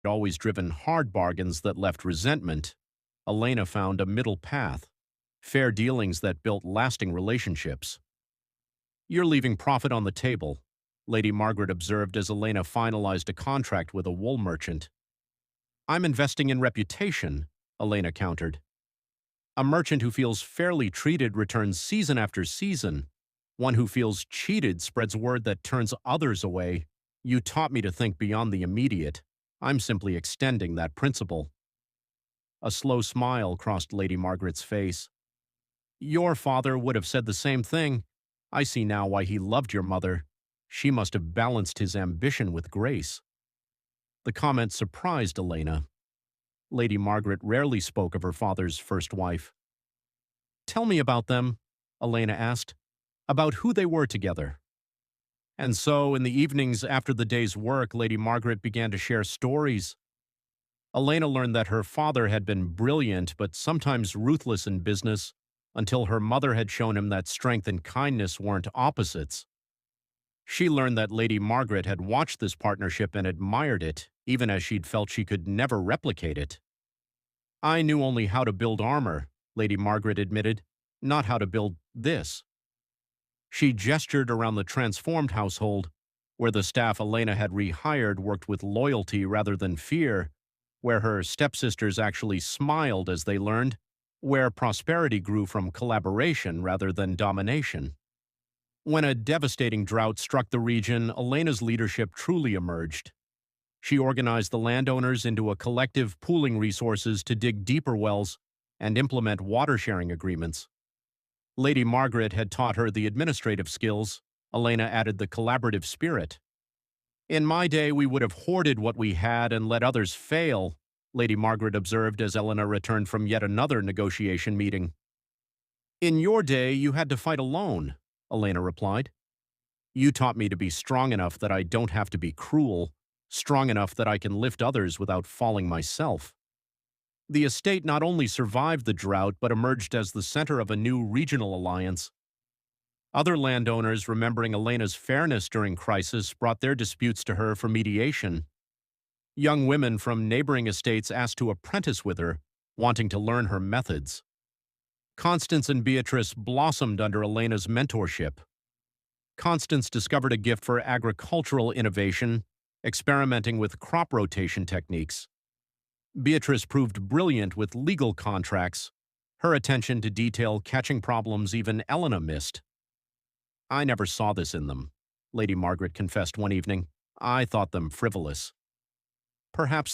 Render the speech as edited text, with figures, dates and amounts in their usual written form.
always driven hard bargains that left resentment, Elena found a middle path, fair dealings that built lasting relationships. "You're leaving profit on the table," Lady Margaret observed as Elena finalized a contract with a wool merchant. "I'm investing in reputation," Elena countered. "A merchant who feels fairly treated returns season after season. One who feels cheated spreads word that turns others away. You taught me to think beyond the immediate. I'm simply extending that principle." A slow smile crossed Lady Margaret's face. "Your father would have said the same thing. I see now why he loved your mother. She must have balanced his ambition with grace." The comment surprised Elena. Lady Margaret rarely spoke of her father's first wife. "Tell me about them," Elena asked, "about who they were together." And so, in the evenings after the day's work, Lady Margaret began to share stories. Elena learned that her father had been brilliant but sometimes ruthless in business, until her mother had shown him that strength and kindness weren't opposites. She learned that Lady Margaret had watched this partnership and admired it, even as she'd felt she could never replicate it. "I knew only how to build armor," Lady Margaret admitted, "not how to build this." She gestured around the transformed household, where the staff Elena had rehired worked with loyalty rather than fear, where her stepsisters actually smiled as they learned, where prosperity grew from collaboration rather than domination. When a devastating drought struck the region, Elena's leadership truly emerged. She organized the landowners into a collective pooling resources to dig deeper wells and implement water-sharing agreements. Lady Margaret had taught her the administrative skills. Elena added the collaborative spirit. "In my day, we would have hoarded what we had and let others fail," Lady Margaret observed as Elena returned from yet another negotiation meeting. "In your day, you had to fight alone," Elena replied. "You taught me to be strong enough that I don't have to be cruel, strong enough that I can lift others without falling myself." The estate not only survived the drought but emerged as the center of a new regional alliance. Other landowners, remembering Elena's fairness during crisis, brought their disputes to her for mediation. Young women from neighboring estates asked to apprentice with her, wanting to learn her methods. Constance and Beatrice blossomed under Elena's mentorship. Constance discovered a gift for agricultural innovation, experimenting with crop rotation techniques. Beatrice proved brilliant with legal contracts, her attention to detail catching problems even Elena missed. "I never saw this in them," Lady Margaret confessed one evening. "I thought them frivolous." Perhaps